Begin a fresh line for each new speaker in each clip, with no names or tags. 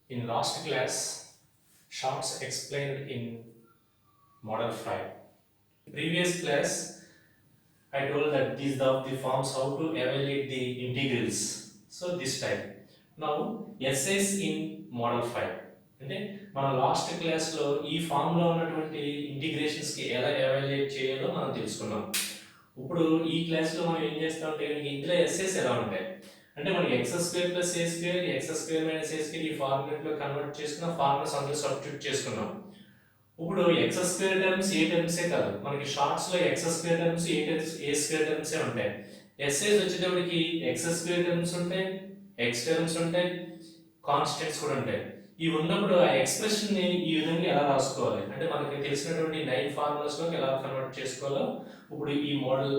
In last class, shorts explained in Model 5. Previous class, I told that these are the forms how to evaluate the integrals. So this time. Now, essays in Model 5. అంటే మన last క్లాస్లో ఈ ఫామ్లో ఉన్నటువంటి ఇంటిగ్రేషన్స్కి ఎలా evaluate చేయాలో మనం తెలుసుకున్నాం. ఇప్పుడు ఈ క్లాస్లో మనం ఏం చేస్తామంటే ఇందులో ఎస్ఎస్ ఎలా ఉంటాయి అంటే మనకి X square plus A square X square minus a square ఈ ఫార్ములేట్లో కన్వర్ట్ చేసుకున్న ఫార్ములాస్ అందులో సబ్స్టిట్యూట్ చేసుకున్నాం. ఇప్పుడు ఎక్స్ స్క్వేర్ టర్మ్స్ ఏ టర్మ్సే కాదు, మనకి షార్ట్స్లో ఎక్స్ స్క్వేర్ టర్మ్స్ ఏ స్క్వేర్ టర్మ్సే ఉంటాయి. ఎస్ఏస్ వచ్చేటప్పటికి ఎక్స్ స్క్వేర్ టర్మ్స్ ఉంటాయి, ఎక్స్ టర్మ్స్ ఉంటాయి, కాన్స్టెంట్స్ కూడా ఉంటాయి. ఇవి ఉన్నప్పుడు ఆ ఎక్స్ప్రెషన్ ని ఈ విధంగా ఎలా రాసుకోవాలి అంటే మనకి తెలిసినటువంటి 9 ఫార్ములాస్ లోకి ఎలా కన్వర్ట్ చేసుకోవాలో ఇప్పుడు ఈ మోడల్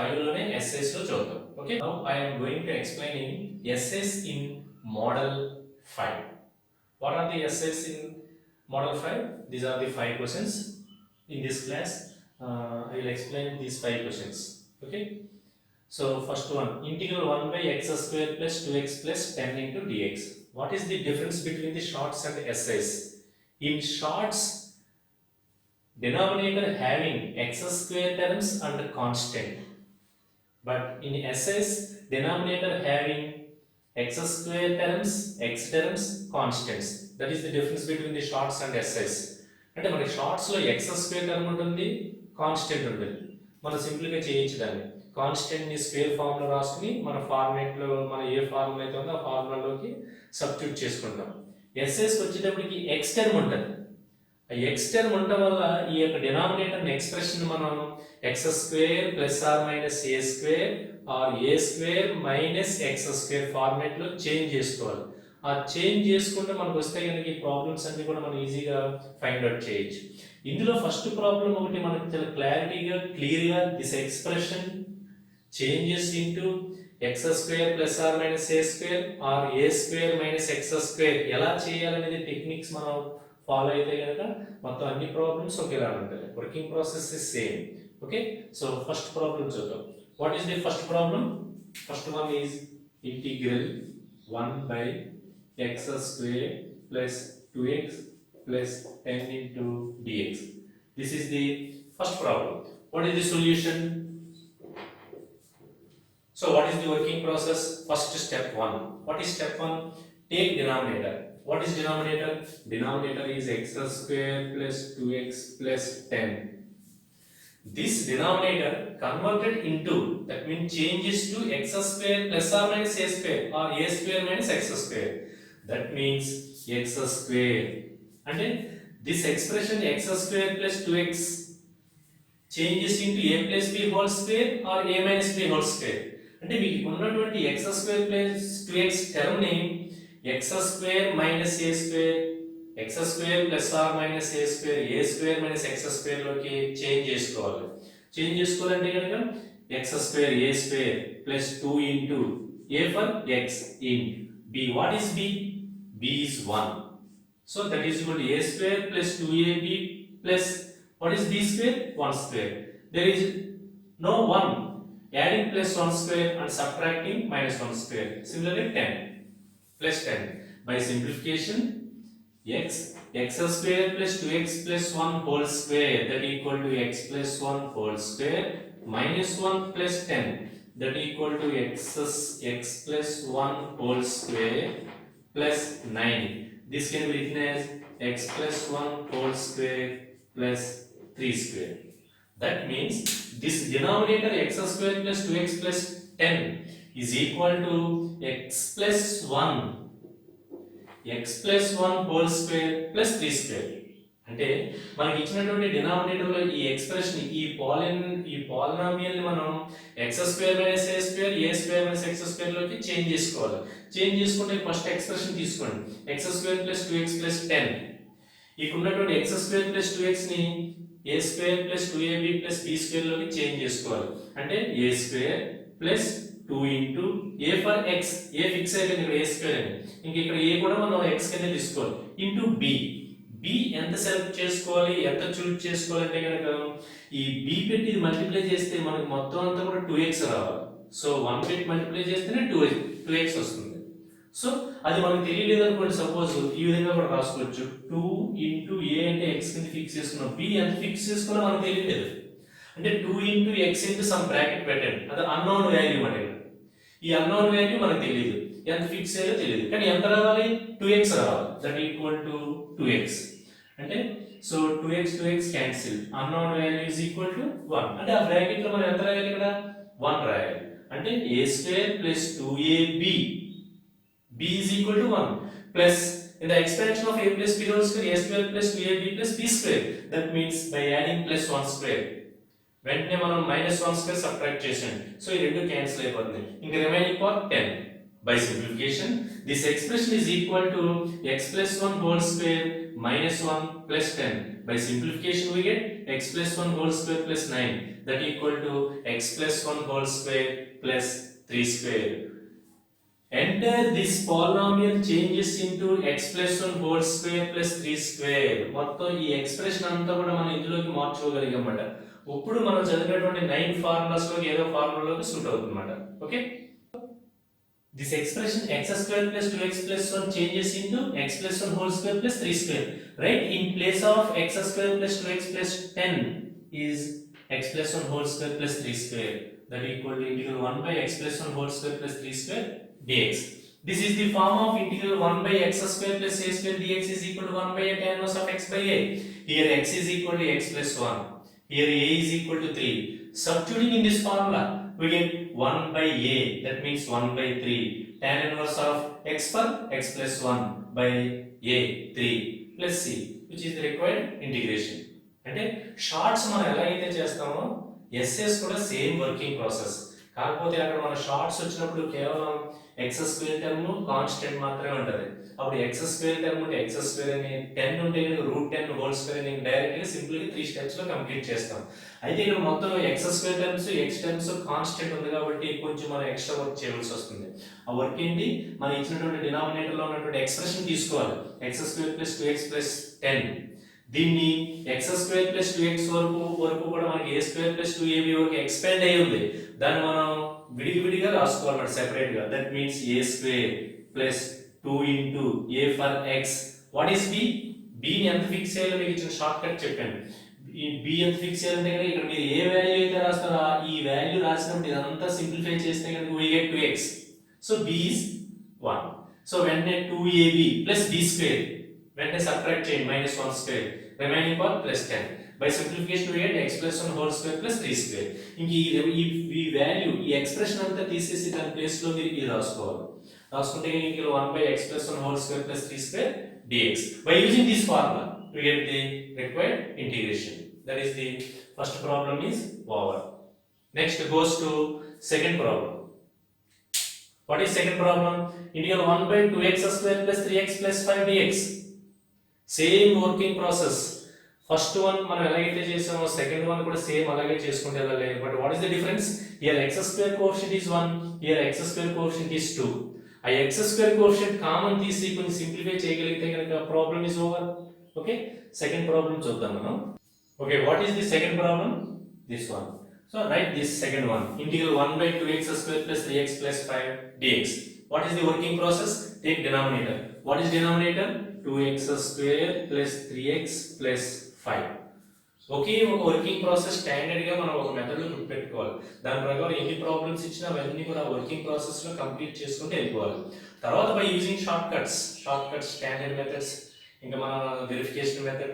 5 లోనే ఎస్ఎస్ లో చూద్దాం. Okay, now I am going to explain SS in model 5. What are the SS in model 5? These are the 5 questions in this class. I will explain these 5 questions. Okay, so first one, integral 1 by x square plus 2x plus 10 into dx. What is the difference between the shorts and essays? In shorts, denominator having x square terms and constant, but in essays, denominator having x square terms, x terms, constants. That is the difference between the shorts and essays. అంటే మనకి షార్ట్స్లో X square term ఉంటుంది, constant ఉంటుంది. మనం సింపుల్గా చేయొచ్చు దాన్ని కాన్స్టెంట్ని square formula రాసుకుని మన ఫార్మేట్లో మన ఏ ఫార్ములా అయితే ఉందో ఆ ఫార్ములాలోకి సబ్స్టిట్యూట్ చేసుకుంటాం. ఎస్ఎస్కి వచ్చేటప్పటికి ఎక్స్ టర్మ్ ఉంటుంది. ఆ ఎక్స్ టర్మ్ ఉండటం వల్ల ఈ యొక్క డినామినేటర్ ఎక్స్ప్రెషన్ మనం x square plus or minus a square or a square minus x square ఫార్మేట్లో చేంజ్ చేసుకోవాలి. ఆ చేంజ్ చేసుకుంటే మనకు వస్తే కనుక ఈ ప్రాబ్లమ్స్ అన్ని కూడా మనం ఈజీగా ఫైండ్ అవుట్ చేయొచ్చు. ఇందులో ఫస్ట్ ప్రాబ్లం ఒకటి మనకు చాలా క్లారిటీగా క్లియర్గా this expression changes into x square plus or minus a square or a square minus x square ఎలా చేయాలనేది టెక్నిక్స్ మనం ఫాలో అయితే కనుక మొత్తం అన్ని ప్రాబ్లమ్స్ ఒకేలా ఉంటాయి. Working process is same. Okay, so first problem చూద్దాం. What is the first problem? First one is integral 1 by x square plus 2x plus 10 into dx. This is the first problem. What is the solution? So what is the working process? First step 1. What is step 1? Take denominator. What is denominator? Denominator is x square plus 2x plus 10. This denominator converted into, that means changes to x square plus or minus a square or a square minus x square. That means x square. And then this expression x square plus 2x changes into a plus b whole square or a minus b whole square. అంటే మీకు ఉన్నటువంటి x square plus 2x term ని x square minus a square, x square plus or minus a square, a square minus x square లోకి change చేసుకోవాలి. Change చేసుకోవాలంటే కనుక x square a square plus 2 into a for x in b. What is b? b is 1. So that is equal to a square plus 2ab plus what is b square? 1 square. There is no 1. Adding plus 1 square and subtracting minus 1 square. Similarly 10 plus 10. By simplification, x square plus 2x plus 1 whole square that equal to x plus 1 whole square minus 1 plus 10 that equal to x plus 1 whole square plus 9. This can be written as x plus 1 whole square plus 3 square. That means this denominator x square plus 2x plus 10 is equal to x plus 1 whole square plus 3 square. అంటే మనకి ఇచ్చినటువంటి డినామినేటర్లో ఈ expression ఈ polynomial ని మనం x square minus a square a square minus x square లోకి change చేసుకోవాలి. Change చేసుకుంటే ఫస్ట్ ఎక్స్ప్రెషన్ తీసుకోండి x square plus 2x plus 10. ఇక్కడ ఉన్నటువంటి x స్క్వేర్ ప్లస్ 2x ని a square plus 2ab plus b square లోకి చేంజ్ చేసుకోవాలి. అంటే a square plus 2 into a for x, a fix అయిపోయింది ఇక్కడ a స్క్వేర్ అని, ఇంక ఇక్కడ a కూడా మనం x కింద తీసుకోవాలి ఇంటూ b. b ఎంత సెలెక్ట్ చేసుకోవాలి, ఎంత చూస్ చేసుకోవాలంటే కనుక ఈ b పెట్టి ఇది మల్టిప్లై చేస్తే మనకి మొత్తం అంతా కూడా 2x రావాలి. సో 1 పెట్టి మల్టిప్లై చేస్తేనే 2x వస్తుంది. సో అది మనకు తెలియలేదు అనుకోండి, సపోజ్ ఈ విధంగా కూడా రాసుకోవచ్చు. 2 ఇంటూ ఏ అంటే ఎక్స్ కింద ఫిక్స్ చేసుకున్నాం, బి ఎంత ఫిక్స్ చేసుకున్నా మనకు తెలియలేదు. అంటే 2 into X into some bracket పెట్టండి, అది అన్నోన్ వాల్యూ అంటే ఈ అన్నోన్ వాల్యూ మనకు తెలియదు, ఎంత ఫిక్స్ అయ్యో తెలియదు, కానీ ఎంత రావాలి, 2x రావాలి. That equal to 2x. అంటే so 2x cancel, unknown value is equal to 1. అంటే ఆ బ్రాకెట్ లో మనం ఎంత రాయాలి, ఇక్కడ 1 రాయాలి. అంటే a square plus 2ab b is equal to 1 plus in the expansion of a plus b whole square a square plus 2ab plus b square. That means by adding plus 1 square వెంటనే మనం -1 square subtract చేసాం, so ఈ రెండు cancel అయిపోతుంది. ఇంకా remaining part 10. By simplification this expression is equal to x plus 1 whole square minus 1 plus 10. By simplification we get x plus 1 whole square plus 9, that equal to x plus 1 whole square plus 3 square. Enter this polynomial changes into x plus 1 whole square plus 3 square. మొత్తం ఈ expression అంతా కూడా మనం ఇందులోకి మార్చుకోగలిగామన్నమాట. ఇప్పుడు మనం చదివినటువంటి 9 formulas లోకి ఏదో ఫార్ములాలోకి సూట్ అవుతుందన్నమాట. Okay, this expression x square plus 2x plus 1 changes into x plus 1 whole square plus 3 square. Right, in place of x square plus 2x plus 10 is x plus 1 whole square plus 3 square. That equal to integral 1 by x plus 1 whole square plus 3 square dx. This is the form of integral 1 by x square plus a square dx is equal to 1 by a tan inverse of x by a. Here x is equal to x plus 1. Here a is equal to 3. Substituting in this formula, we get 1 by a, that means 1 by 3. Tan inverse of x for x plus 1 by a 3 plus c, which is the required integration. అంటే shorts మనం ఎలా అయితే చేస్తామో SS కూడా same working process. కాకపోతే అక్కడ మన shorts వచ్చినప్పుడు కేవలం ఎక్స్ స్క్వేర్ టర్మ్ కాన్స్టెంట్ మాత్రమే ఉంటుంది. అప్పుడు ఎక్స్ స్క్వేర్ టర్మ్ ఉంటే ఎక్స్ స్క్వేర్ అని, 10 ఉంటే √10 హోల్ స్క్వేర్ అని డైరెక్ట్ గా సింపుల్ గా 3 స్టెప్స్ లో కంప్లీట్ చేస్తాం. అయితే ఇక్కడ మొత్తం X square terms X terms constant ఉంది కాబట్టి కొంచెం మనం ఎక్స్ట్రా వర్క్ చేయవలసి వస్తుంది. ఆ వర్క్ ఏంటి, మనం ఇచ్చినటువంటి డినామినేటర్ లో ఉన్నటువంటి ఎక్స్ప్రెషన్ తీసుకోవాలి, X square plus 2x plus 10. దీన్ని ఎక్స్ స్క్వేర్ ప్లస్ 2x వరకు కూడా మనకి ఏ స్క్వేర్ ప్లస్ 2ab వరకు ఎక్స్పాండ్ అయ్యి ఉంది. దాన్ని మనం విడివిడిగా రాసుకోవాలన్నమాట, సెపరేట్ గా. That means a square plus 2 into a for x. What is B? బిని ఎంత ఫిక్స్ చేయాలో మీకు ఇచ్చిన షార్ట్ కట్ చెప్పాను. ఈ బి ఎంత ఫిక్స్ చేయాలంటే ఇక్కడ మీరు ఏ వాల్యూ అయితే రాస్తారో ఈ వాల్యూ రాసినప్పుడు ఇదంతా సింప్లిఫై చేస్తే కనుక we get 2x. So b is 1. So వెంటనే 2ab ప్లస్ b స్క్వేర్ వెంటనే సబ్ట్రాక్ట్ చేయండి, -1 square, remaining part plus 10. By simplification we get x plus 1 whole square plus 3 square. ఇంక ఈ వాల్యూ ఈ ఎక్స్ప్రెషన్ అంతా తీసేసి దాని ప్లేస్ లో మీరు ఇది రాసుకోవాలి. రాసుకుంటే ఇందులో 1 by x plus 1 whole square plus 3 square dx. By using this formula we get the required integration. That is the first problem is over. Next goes to second problem. What is second problem? Integral 1 by 2x square plus 3x plus 5 dx. Same working process. First one మనం ఎలాగైతే చేసామో second one కూడా same అలాగే చేసుకుంటే వెళ్ళాలి. But what is the difference? Here x square coefficient is 1, here x square coefficient is 2. ఆ x square coefficient common తీసి కొంచెం సింప్లిఫై చేయగలిగితే కనుక problem is over. Okay, second problem చూద్దాం మనం. Okay, what is the second problem? This one. So right this second one, integral 1 by 2x square plus 3x plus 5 dx. What is the working process? Take denominator. What is denominator? 2x square plus 3x plus 5. ఒకే ఒక working process standard గా మనం ఒక method లో గుర్తుపెట్టుకోవాలి. దాని ప్రకారం ఎన్ని problems ఇచ్చినా అవన్నీ కూడా వర్కింగ్ ప్రాసెస్ లో కంప్లీట్ చేసుకుంటూ వెళ్ళిపోవాలి. తర్వాత by using short cuts standard methods, ఇంకా మన వెరిఫికేషన్ మెథడ్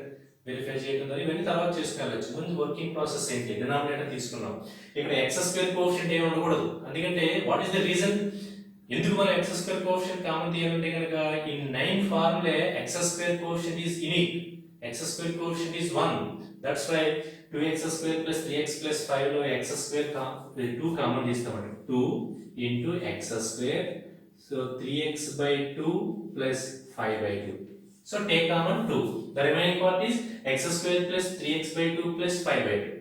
వెరిఫై చేయడం ద్వారా ఇవన్నీ తర్వాత చేసుకోవచ్చు. ముందు వర్కింగ్ ప్రాసెస్ ఏంటి? డినామినేటర్ తీసుకున్నాం. ఇక్కడ ఎక్స్ స్క్వేర్ కోఎఫిషియంట్ ఏమి ఉండకూడదు. ఎందుకంటే వాట్ ఈస్ ద రీజన్ ఎందుకు మనం ఎక్స్ స్క్వేర్ కోఎఫిషియంట్ కామన్ తీయాలంటే కనుక ఈ 9 formulae X square coefficient is unique. x square coefficient is 1. That's why 2x square plus 3x plus 5 లో x square 2 కామన్ తీస్తామండి. 2 into x square, so 3x by 2 plus 5 by 2. So take common 2. The remaining part is x square plus 3x by 2 plus 5 by 2.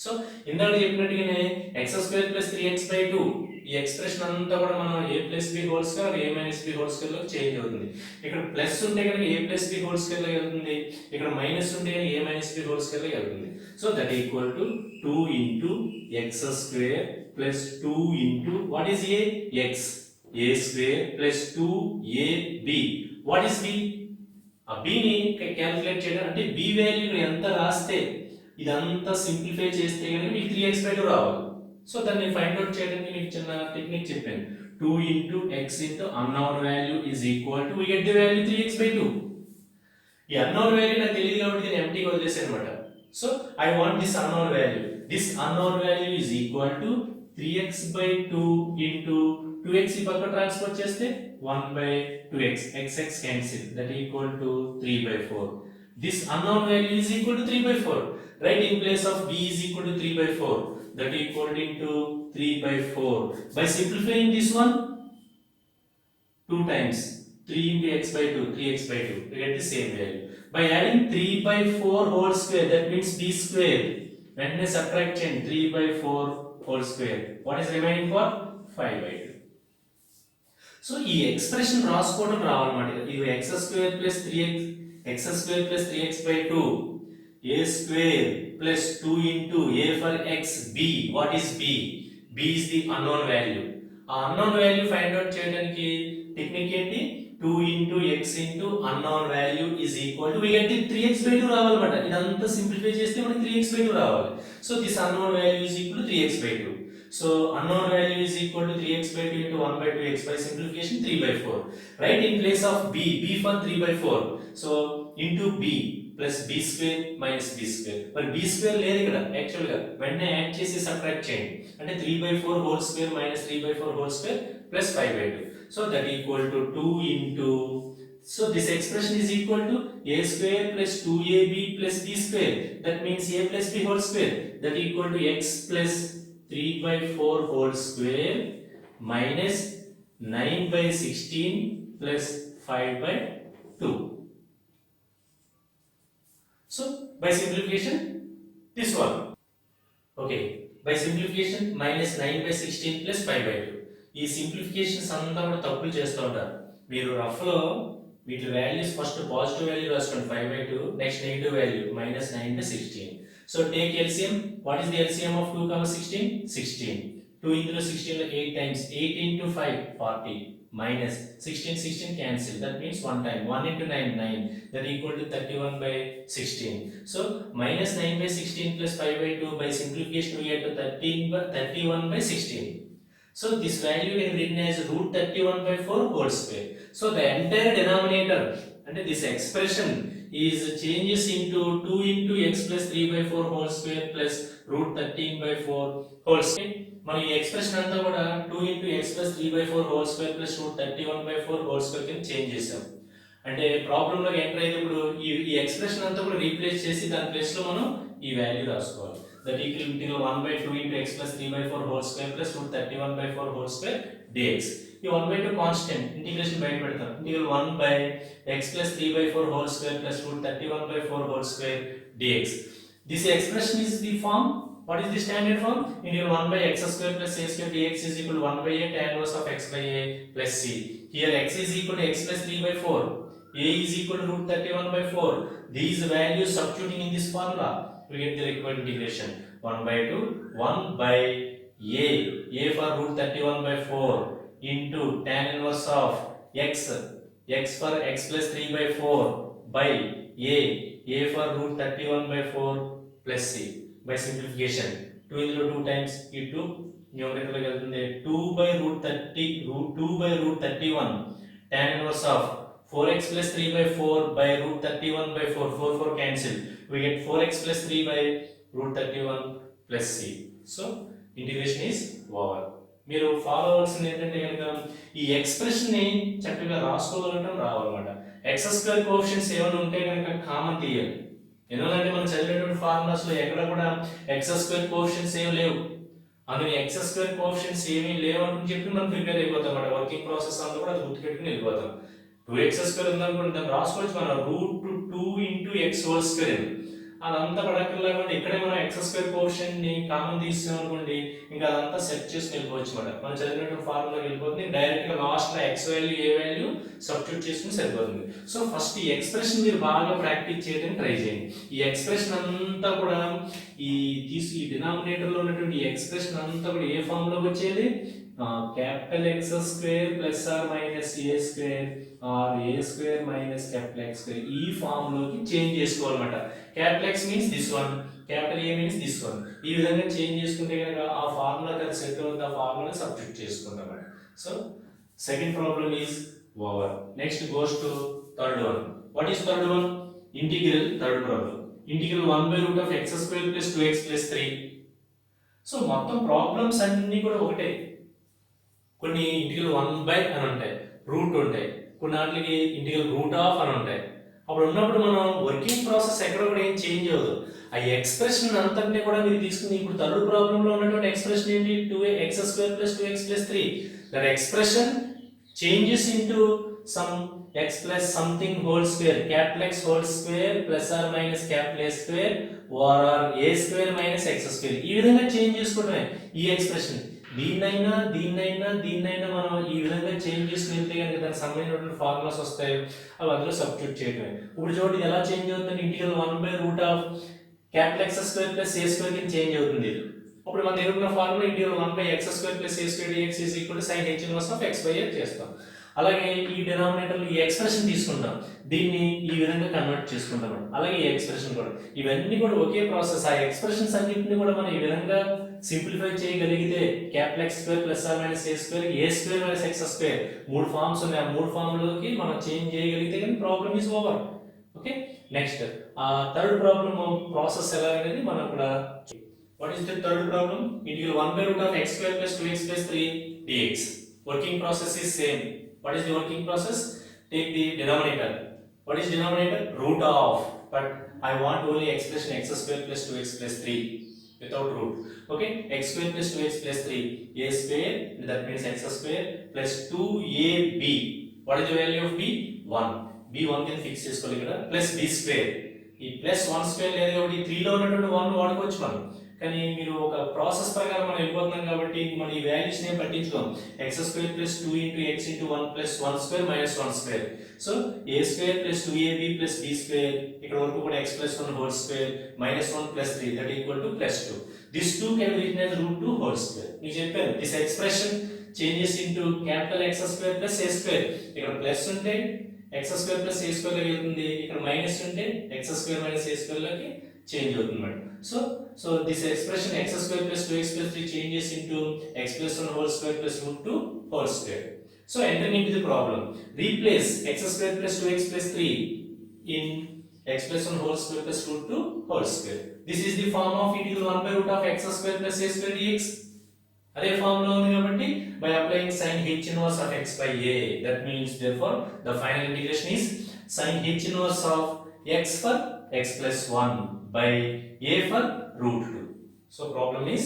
So ఇందాక చెప్పినట్టుగానే x square plus 3x by 2 ఈ expression అంతా కూడా మనం a plus b whole square a minus b whole square లో change అవుతుంది. ఇక్కడ plus ఉంటే కనుక a plus b whole square లో వెళ్తుంది, ఇక్కడ మైనస్ ఉంటే a minus b whole square లో వెళ్తుంది. So that equal to 2 into x square plus 2 into what is a? X. a square plus 2ab. What is b? ఆ b ని calculate చేయడం అంటే b వాల్యూ ఎంత రాస్తే ఇదంతా సింప్లిఫై చేస్తే గనుక మీకు 3x/2 రావాలి. సో దాన్ని ఫైండ్ అవుట్ చేయడానికి మీకు చిన్న టెక్నిక్ చెప్పాను. 2 into x into unknown value is equal to we get the value 3x/2. ఈ unknown value నాకు తెలియదు కాబట్టి నేను ఎంప్టీగా వదిలేసాను అన్నమాట. So I want this unknown value. This unknown value is equal to 3x/2 into 2x ఈ పక్క ట్రాన్స్ఫర్ చేస్తే 1/2x. x cancel, that equal to 3/4. This unknown value is equal to 3/4. Right, in place of b is equal to 3/4, that equal to into 3/4. By simplifying this one 2 times 3 into x/2, 3x/2, we get the same value. By adding 3/4 whole square, that means b square. When we subtract 3/4 whole square, what is remaining for? 5/2. So ఈ expression రాసుకోవడం రావాలన్నమాట. ఇది x square plus 3x/2 a square plus 2 into a for x b. What is b? b is the unknown value. ఆ unknown value find out చేయడానికి technique ఏంటి? 2 into x into unknown value is equal to we get the 3x/2 రావాలన్నమాట. ఇదంతా simplify చేస్తే మనకి 3x/2 రావాలి. So this unknown value is equal to 3x/2. So unknown value is equal to 3x/2 into 1/2x. By simplification 3/4. Right, in place of b for 3/4. So into b plus b square minus b square. But b square లేదు ఇక్కడ actual గా వెంటనే add చేసి subtract చేయండి. అంటే 3/4 whole square minus 3/4 whole square plus 5/2. So that equal to 2 into, so this expression is equal to a square plus 2ab plus b square. That means a plus b whole square. That equal to x plus 3/4 whole square minus 9/16 plus 5/2. So by simplification this one. Okay, by simplification minus 9/16 plus 5/2. ఈ simplifications అంతా కూడా తప్పులు చేస్తూ ఉంటారు. మీరు rough లో వీటి values first positive value రాసుకోండి 5/2, next negative value minus 9/16. So take LCM. What is the LCM of 2, 16? 16. 2 into 16 8 times. 8 into 5 40 minus 16 cancel. That means 1 time. 1 into 9 9. That equal to 31/16. So minus 9/16 plus 5/2. By simplification we get to 31/16. So this value is written as root 31/4 whole square. So the entire denominator and this expression is changes into 2 into x plus 3/4 whole square plus root 13/4 whole square. మనం ఈ expression అంతా కూడా 2 into x plus 3/4 whole square plus root 31/4 whole square కింద change చేసాం. అంటే problem లోకి enter అయినప్పుడు ఈ ఎక్స్ప్రెషన్ అంతా కూడా రీప్లేస్ చేసి దాని ప్లేస్ లో మనం ఈ వాల్యూ రాసుకోవాలి. That equal integral 1/2 into x plus 3/4 whole square plus root 31/4 whole square dx. ఈ 1/2 కాన్స్టెంట్ ఇంటిగ్రేషన్ బయట పెడతాం. Integral 1 by x plus 3/4 whole square plus root 31/4 whole square dx. This expression is the form. What is the standard form? Integral 1 by x square plus a square dx is equal to 1 by a tan inverse of x by a plus c. Here x is equal to x plus 3/4. A is equal to root 31/4. These values substituting in this formula, we get the required integration. 1/2 1 by a for root 31/4 into tan inverse of x for x plus 3/4 by a for root 31/4 plus c. By simplification 2 into 2 times e 2 numerator lo veltundi 2 by root 31 tan inverse of 4x plus 3/4 by root 31/4 4 cancel. We get 4x plus 3 by root 31 plus c. So integration is over. మీరు follow అవ్వాల్సింది ఏంటంటే కనుక ఈ expression ని చక్కగా రాసుకోగలగడం రావాలన్నమాట. X square coefficients ఏమైనా ఉంటే కనుక కామన్ తీయాలి. ఎందుకంటే మనం చదివేటువంటి ఫార్ములాస్ లో ఎక్కడ కూడా ఎక్స్ స్క్వేర్ కోఎఫిషియెంట్స్ ఏమీ లేవు. అందుకని ఎక్స్ స్క్వేర్ కోఎఫిషియెంట్స్ ఏమీ లేవు అని చెప్పి మనం ప్రిపేర్ అయిపోతాం అన్నమాట. వర్కింగ్ ప్రాసెస్ అంతా కూడా అది గుర్తుపెట్టుకుని వెళ్ళిపోతాం. 2x స్క్వేర్ ఉందనుకోండి, దాన్ని రాసుకోవచ్చు మనం root 2 into x whole square. అదంతా పడక్కర్లేకుండా ఇక్కడే మనం ఎక్స్ స్క్వేర్ కోఎఫిషియెంట్ ని కామన్ తీసాం అనుకోండి, ఇంకా అదంతా సెట్ చేసి వెళ్ళిపోవచ్చు అన్నమాట. మనం చదివినటువంటి ఫార్ములా వెళ్ళిపోతుంది. డైరెక్ట్ గా లాస్ట్ లో x వాల్యూ ఏ వాల్యూ సబ్స్టిట్యూట్ చేసుకుని సరిపోతుంది. సో ఫస్ట్ ఈ ఎక్స్ప్రెషన్ మీరు బాగా ప్రాక్టీస్ చేయడానికి ట్రై చేయండి. ఈ ఎక్స్ప్రెషన్ అంతా కూడా ఈ డినామినేటర్ లో ఉన్నటువంటి ఈ ఎక్స్ప్రెషన్ అంతా కూడా ఏ ఫామ్ లోకి వచ్చేది? capital X square plus or minus a square or a square minus capital X square ఈ ఫామ్ లోకి చేంజ్ చేసుకోవాలన్నమాట. capital X means this one, capital A means this one. ఈ విధంగా చేంజ్ చేసుకుంటే కనుక ఆ ఫార్ములా కదా సెట్ అవుతుంది, ఆ ఫార్ములా సబ్స్టిట్యూట్ చేసుకుంటాం అన్నమాట. So second problem is over. Next goes to third one. What is third one? Integral. Third problem integral 1/root of x square plus 2x plus 3. So మొత్తం problems అన్ని కూడా ఒకటే. కొన్ని ఇంటిగ్రల్ 1 అని ఉంటాయి, రూట్ ఉంటాయి, కొన్ని వాటికి ఇంటిగ్రల్ రూట్ ఆఫ్ అని ఉంటాయి. అప్పుడు ఉన్నప్పుడు మనం వర్కింగ్ ప్రాసెస్ ఎక్కడ కూడా ఏం చేంజ్ అవ్వదు. ఆ ఎక్స్ప్రెషన్ అంతటిని కూడా మీరు తీసుకుని ఇప్పుడు థర్డ్ ప్రాబ్లమ్ లో ఉన్నటువంటి ఎక్స్ప్రెషన్ ఏంటి? 2x² plus 2x plus 3. That expression changes into some x plus something whole square, capital X whole square plus or minus capital A square or a square minus x square. ఈ విధంగా change చేసుకోవడమే ఈ expression. దీన్నైనా మనం ఈ విధంగా change చేసుకుంటే కనుక దానికి సంబంధించినటువంటి ఫార్ములాస్ వస్తాయి, అవి అందులో సబ్స్టిట్యూట్ చేయడమే. ఇప్పుడు చూడండి ఎలా చేంజ్ అవుతుంది. Integral 1/root of capital X square plus a square కింద చేంజ్ అవుతుంది. అప్పుడు మన దగ్గర ఉన్న formula integral 1/x² plus a square dx is equal to sin h inverse of x by a చేస్తాం. అలాగే ఈ డినామినేటర్ ఈ ఎక్స్ప్రెషన్ తీసుకుంటాం, దీన్ని ఈ విధంగా కన్వర్ట్ చేసుకుంటాం. అలాగే ఈ ఎక్స్ప్రెషన్ కూడా, ఇవన్నీ కూడా ఒకే ప్రాసెస్. ఆ ఎక్స్ప్రెషన్స్ అన్నింటినీ కూడా మనం ఈ విధంగా సింప్లిఫై చేయగలిగితే capital X square plus or minus a square, a square minus x square, మూడు ఫార్మ్స్ ఉన్నాయి. ఆ మూడు ఫార్ములకి మనం చేంజ్ చేయగలిగితే కానీ problem is over. Okay, next ఆ థర్డ్ ప్రాబ్లమ్ ప్రాసెస్ ఎలా అనేది మనం ఇక్కడ. What is the third problem? Integral 1/root of x square plus 2x plus 3 dx. Working process is same. What is the working process? Take the denominator. What is denominator? Root of. But I want only expression x square plus 2x plus 3 without root. Okay, x square plus 2x plus 3, a square, that means x square plus 2ab. What is the value of b? 1. b 1 కింద fix చేసుకోవాలి ఇక్కడ. Plus b square. ఈ plus 1 square లేదు కాబట్టి 3 లో ఉన్నటువంటి 1 వాడుకోవచ్చు మనం. కానీ మీరు ఒక ప్రాసెస్ ప్రకారం మనం వెళ్ళిపోతున్నాం కాబట్టి మనం ఈ వాల్యూస్ నే పట్టించుకోం. x² plus 2 into x into 1 plus 1 square minus 1 square. So a² plus 2ab plus b square, ఇక్కడ వరకు కూడా x plus 1 whole square minus 1 plus 3 that equal to plus 2. This 2 can be written as root 2 whole square. మీకు చెప్పాను this expression changes into capital X² plus a square. ఇక్కడ plus ఉంటే x² plus a square లోకి వెళ్తుంది, ఇక్కడ minus ఉంటే x² minus a square లోకి change అవుతుంది అన్నమాట. So this expression x² plus 2x plus 3 changes into x plus 1 whole square plus root 2 whole square. So entering into the problem, replace x² plus 2x plus 3 in x plus 1 whole square plus root 2 whole square. This is the form of integral 1/root of x² plus a square dx. అదే form లో ఉంది కాబట్టి by applying sin h inverse of x by a, that means therefore the final integration is sin h inverse of x for x plus 1 by a for root 2. So problem is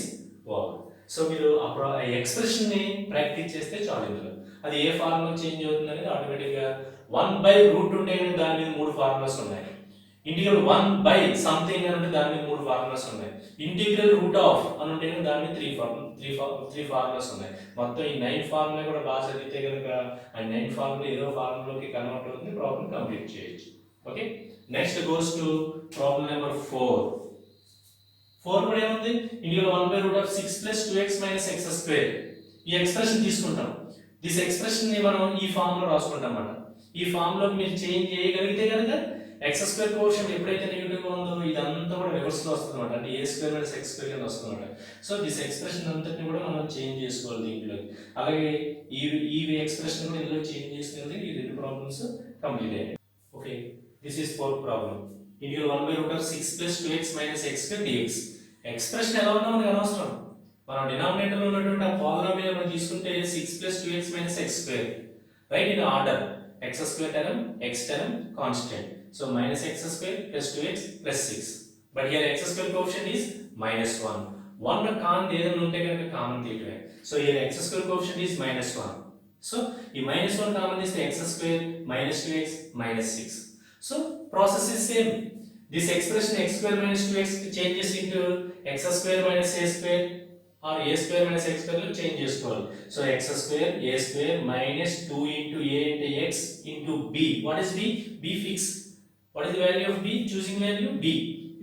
over. So మీరు ఆ expression ని practice చేస్తే చాలు. ఇందులో అది ఏ formula change అవుతుంది అనేది automatic గా 1/root ఉంటే కానీ దాని మీద మూడు ఫార్ములాస్ ఉన్నాయి. ఇంటిగ్రల్ 1 సంథింగ్ అని ఉంటే దాని మీద మూడు ఫార్ములాస్ ఉన్నాయి. ఇంటిగ్రల్ రూట్ ఆఫ్ అని ఉంటే దాని మీద త్రీ ఫార్ములాస్ ఉన్నాయి. మొత్తం ఈ 9 ఫార్ములా కూడా బాగా చదివితే కనుక ఆ 9 ఫార్ములా ఏదో ఫార్ములాకి కన్వర్ట్ అవుతుంది, ప్రాబ్లం కంప్లీట్ చేయొచ్చు. Okay, next goes to problem number 4. 4 కూడా ఏముంది? Integral 1/root of 6 plus 2x minus x square. ఈ ఎక్స్ప్రెషన్ తీసుకుంటాం. దిస్ ఎక్స్ప్రెషన్ ని మనం ఈ ఫామ్ లో రాసుకుంటాం అన్నమాట. ఈ ఫామ్ లో మీరు చేంజ్ చేయగలిగితే కనుక x² కోషంట్ ఎప్పుడైతే నెగటివ్ గా ఉందో ఇదంతా కూడా రివర్స్ లో వస్తుంది అన్నమాట. అంటే a² minus x² కింద వస్తుంది అన్నమాట. సో దిస్ ఎక్స్ప్రెషన్ అంతటిని కూడా మనం చేంజ్ చేసుకోవాలి దీంట్లో. అలాగే ఈ ఎక్స్ప్రెషన్ కూడా ఇందులో చేంజ్ చేసుకుంటే ఈ రెండు ప్రాబ్లమ్స్ కంప్లీట్ అయ్యాయి. Okay, this is fourth problem. Integral 1/root of 6 plus 2x minus x square dx. Expression ఎలా ఉన్నా మనకు అనవసరం. మనం డినామినేటర్ లో ఉన్నటువంటి ఆ పాలినామియల్ మనం తీసుకుంటే 6 plus 2x minus x square, right, in order. x square term, x term constant. So minus x square plus 2x plus 6. But here x square coefficient is minus 1. 1 కాన్ ఏదైనా ఉంటే కనుక common తీయటమే. So here x square coefficient is minus 1. So ఈ minus 1 common తీస్తే x square minus 2x minus 6. So process is same. This expression x square minus 2x changes into x square minus a square or a square minus x square లో change చేసుకోవాలి. So x square a square minus 2 into a into x into b. What is b? b fix. What is the value of b? Choosing value b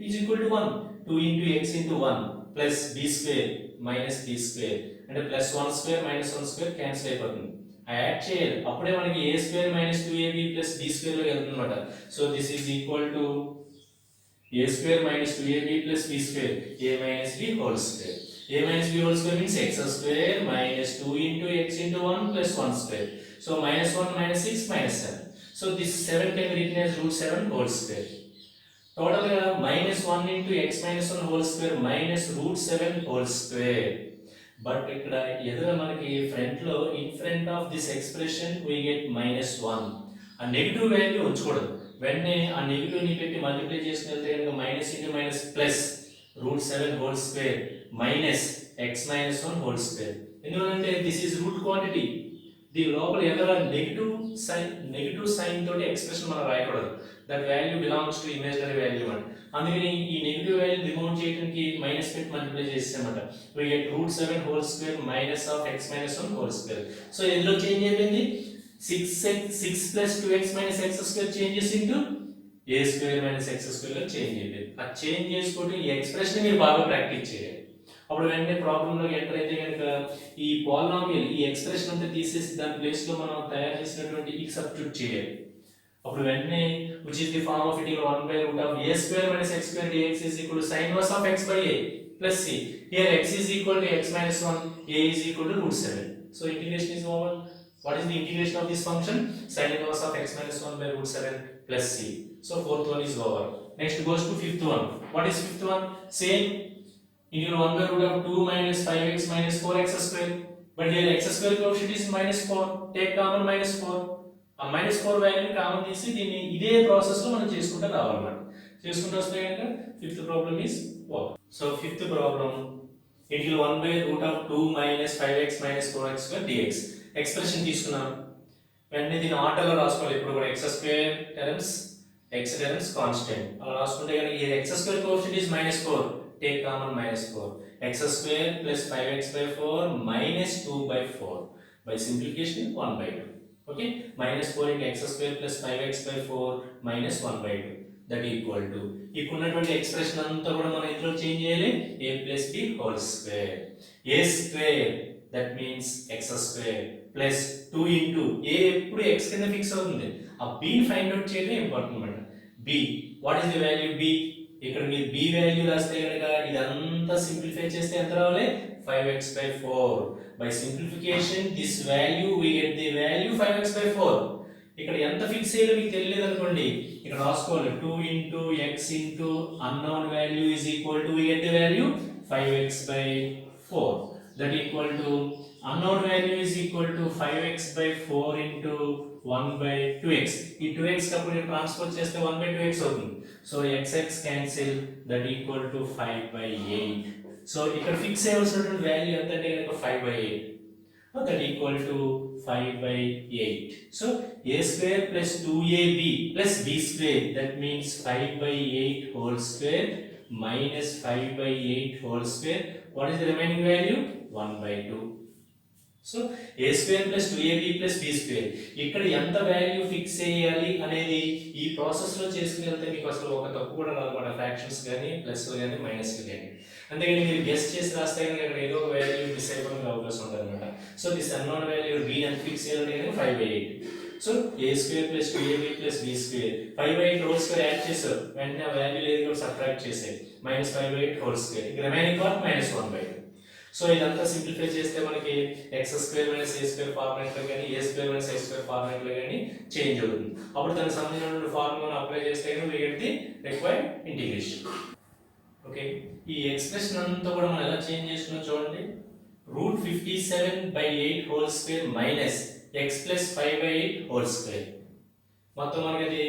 is equal to 1. 2 into x into 1 plus b square minus b square అంటే plus 1 square minus 1 square cancel అయిపోతుంది. Add చేయాలి, అప్పుడే మనకి a square minus 2ab plus B square లో వెళ్తుంది అనమాట. So this is equal to a square minus 2ab plus b square, a minus b whole square. A minus b whole square means x square minus 2 into x into 1 plus 1 square. So minus 1 minus 6 minus 7. So this 7 can be written as root 7 whole square. Total minus 1 into x minus 1 whole square minus root 7 whole square. But ఇక్కడ ఎదురు మనకి front లో in front of this expression we get minus 1. ఆ negative value ఉంచకూడదు. వెంటనే ఆ negative ని పెట్టి మల్టిప్లై చేసుకుని వెళ్తే కనుక minus into minus plus root 7 whole square minus x minus 1 whole square. ఎందుకంటే దిస్ ఈజ్ రూట్ క్వాంటిటీ. దీని లోపల ఏదైనా నెగటివ్ సైన్ తోటి ఎక్స్ప్రెషన్ మనం రాయకూడదు. That value belongs to imaginary value అంట. అందుకని ఈ నెగటివ్ వాల్యూ రిమూవ్ చేయడానికి మైనస్ పెట్టి మల్టిప్లై చేసామట. We get root 7 whole square minus of x minus 1 whole square. So ఎందులో చేంజ్ అయిపోయింది? 6 plus 2x minus x square changes into a square minus x square లో change అయిపోయింది. ఆ change చేసుకుంటూ ఈ ఎక్స్ప్రెషన్ మీరు బాగా ప్రాక్టీస్ చేయాలి. అప్పుడు వెంటనే ప్రాబ్లం లో ఎంటర్ అయితే కనుక ఈ పాలినామియల్ ఈ ఎక్స్ప్రెషన్ అంతా తీసేసి దాని ప్లేస్ లో మనం తయారు చేసినటువంటి ఈ సబ్స్టిట్యూట్ చేయాలి. అప్పుడు వెంటనే which is the form of integral 1 by root of a square minus x square dx is equal to sin inverse of x by a plus c. Here x is equal to x minus 1, a is equal to root 7. So integration is over. What is the integration of this function? Sin inverse of x minus 1 by root 7 plus c. So fourth one is over. Next goes to fifth one. What is fifth one? Same. Integral 1 by root of 2 minus 5x minus 4x square. But here x square coefficient is minus 4. Take common minus 4. ఆ minus 4 వాల్యూని common తీసి దీన్ని ఇదే process లో మనం చేసుకుంటూ రావాలన్నమాట. చేసుకుంటూ వస్తే కనుక fifth problem is over. So fifth problem integral 1 by root of 2 minus 5x minus 4x square dx. Expression తీసుకున్నాం, వెంటనే దీన్ని ఆర్డర్లో రాసుకోవాలి. ఇప్పుడు కూడా X square terms X terms constant అలా రాసుకుంటే కనుక ఈ X square coefficient is -4, take common -4, X square plus 5x/4 minus 2/4 by simplification 1/2. Okay, -4 into x square plus 5x/4 minus 1/2 that equal to ఇక్కడ ఉన్నటువంటి ఎక్స్ప్రెషన్ అంతా కూడా మనం ఇందులో చేంజ్ చేయాలి. a plus b whole square, a square that means x square plus 2 into a ఎప్పుడు x కింద fix అవుతుంది. ఆ b ని ఫైండ్ అవుట్ చేయడం ఇంపార్టెంట్ అన్నమాట. b what is the value b? ఇక్కడ మీరు b వాల్యూ రాస్తే కనుక ఇదంతా సింప్లిఫై చేస్తే ఎంత రావాలి? 5x/4. By simplification this value we get the value 5x/4. ఇక్కడ ఎంత ఫిక్స్ అయ్యాలో మీకు తెలియదు అనుకోండి, ఇక్కడ రాసుకోవాలి 2 into x into unknown value is equal to we get the value 5x/4. that equal to unknown value is equal to 5x/4 into 1/2x. ఈ 2x కప్పుడు transfer చేస్తే 1/2x అవుతుంది. So xx cancel, that equal to 5/8. So ఇక్కడ fix అయ్యాల్సినటువంటి value ఎంత అంటే కనుక 5/8. that equal to 5/8. So a square plus 2ab plus b square, that means 5/8 whole square minus 5/8 whole square. What is the remaining value? 1/2. So a square plus 2ab plus b square. ఇక్కడ ఎంత value fix చేయాలి అనేది ఈ process లో చేసుకుని వెళ్తే మీకు అసలు ఒక తప్పు కూడా రాదు మన ఫ్రాక్షన్స్ కానీ ప్లస్ కానీ మైనస్ కానీ. అందుకని మీరు గెస్ చేసి రాస్తే కనుక ఇక్కడ ఏదో ఒక వాల్యూ మిస్ అయిపోవడానికి అవకాశం ఉంటుంది అనమాట. So this unknown value b ఎంత ఫిక్స్ చేయాలంటే కనుక 5/8. So a square plus 2ab plus b square 5/8 whole square yard చేశారు, వెంటనే ఆ వాల్యూ లేదు కూడా సబ్ట్రాక్ట్ చేసాయి -5/8 హోల్ స్క్వేర్. ఇక రిమైనింగ్ పార్ట్ -1/2. సో ఇదంతా సింప్లిఫై చేస్తే మనకి x square minus a square format లో కానీ a square minus x square format లో కానీ చేంజ్ అవుతుంది. అప్పుడు దానికి సంబంధించిన ఫార్ములాను అప్లై చేస్తే we get the required integration. Okay, ఈ ఎక్స్ప్రెషన్ అంతా కూడా మనం ఎలా చేంజ్ చేసుకున్నాం చూడండి. √57/8 whole square minus x plus 5/8 whole square. మొత్తం మనకి అది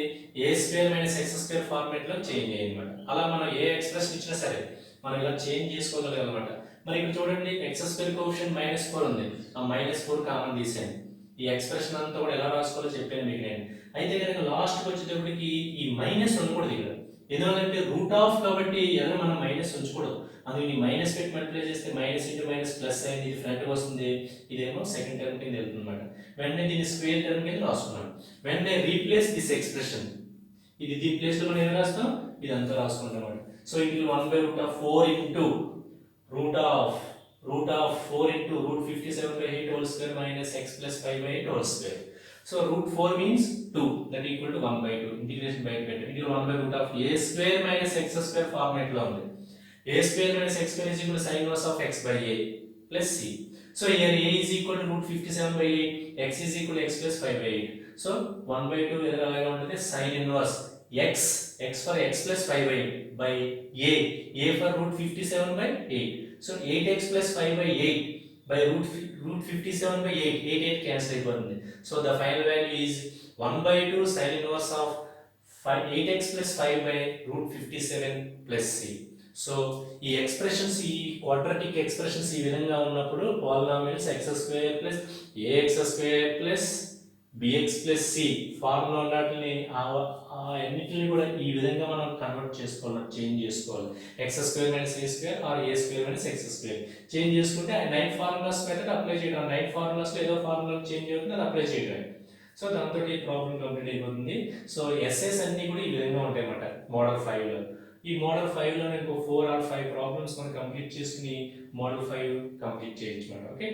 a square minus x square format లో చేంజ్ అయ్యింది అన్నమాట. అలా మనం ఏ ఎక్స్ప్రెషన్ ఇచ్చినా సరే మనం ఇలా చేంజ్ చేసుకోగలం అన్నమాట. మరి ఇక్కడ చూడండి x స్క్వేర్ కోఎఫిషియంట్ -4 ఉంది, ఆ -4 కామన్ తీసాను. ఈ ఎక్స్ప్రెషన్ అంతా కూడా ఎలా రాసుకోవాలో చెప్పాను మీకు నేను. అయితే కనుక లాస్ట్ వచ్చేటప్పటికి ఈ మైనస్ ఉండకూడదు ఇక్కడ, ఎందుకంటే రూట్ ఆఫ్ కాబట్టి ఎలా మనం మైనస్ ఉంచకూడదు. అందుకని మైనస్ పెట్టి మల్టిప్లై చేస్తే మైనస్ ఇంటూ మైనస్ ప్లస్ అయింది, ఇది ఫ్రంట్ వస్తుంది, ఇదేమో సెకండ్ టర్మ్ కింద వెళ్తుంది అనమాట. వెంటనే దీన్ని స్క్వేర్ టర్మ్ కింద రాసుకున్నాం. వెంటనే రీప్లేస్ దిస్ ఎక్స్ప్రెషన్, ఇది దీని ప్లేస్ లో మనం ఏం రాస్తాం, ఇదంతా రాసుకుంటాం అనమాట. సో ఇది 1/4 into root of root of 4 into root 57 by 8 whole square minus x plus 5 by 8 whole square. So root 4 means 2, that equal to 1 by 2. Integration by integral 1 by root of a square minus x square format lo undi. A square minus x square is equal to sin inverse of x by a plus c. So here a is equal to root 57 by 8, x is equal to x plus 5 by 8. So 1 by 2 ఎదురలాగా ఉంటుంది sin inverse x for x plus 5 by a for root 57 by 8. So 8x plus 5 by 8 by root 57 by 8, 8 cancel అయిపోతుంది. So the final value is 1 by 2 sin inverse of 8x plus 5 by root 57 plus c. So ఈ expressions, ఈ quadratic expressions ఈ విధంగా ఉన్నప్పుడు polynomials x square plus ax square plus bx plus c formula ఉన్నట్లని అన్నిటిని కూడా ఈ విధంగా మనం కన్వర్ట్ చేసుకోవాలి, చేంజ్ చేసుకోవాలి. x square minus a square or a square minus x square change చేసుకుంటే ఆ 9 ఫార్ములాస్ మెథడ్ అప్లై చేయడం, 9 ఫార్ములాస్లో ఏదో ఫార్ములా చేంజ్ అవుతుంది, అది అప్లై చేయడం. సో దాంతో ఈ ప్రాబ్లం కంప్లీట్ అయిపోతుంది. సో ఎస్ఎస్ అన్ని కూడా ఈ విధంగా ఉంటాయి అన్నమాట మోడల్ 5లో. ఈ మోడల్ 5లో ఇంకో 4 or 5 ప్రాబ్లమ్స్ మనం కంప్లీట్ చేసుకుని మోడల్ 5 కంప్లీట్ చేయొచ్చు అన్నమాట. ఓకే.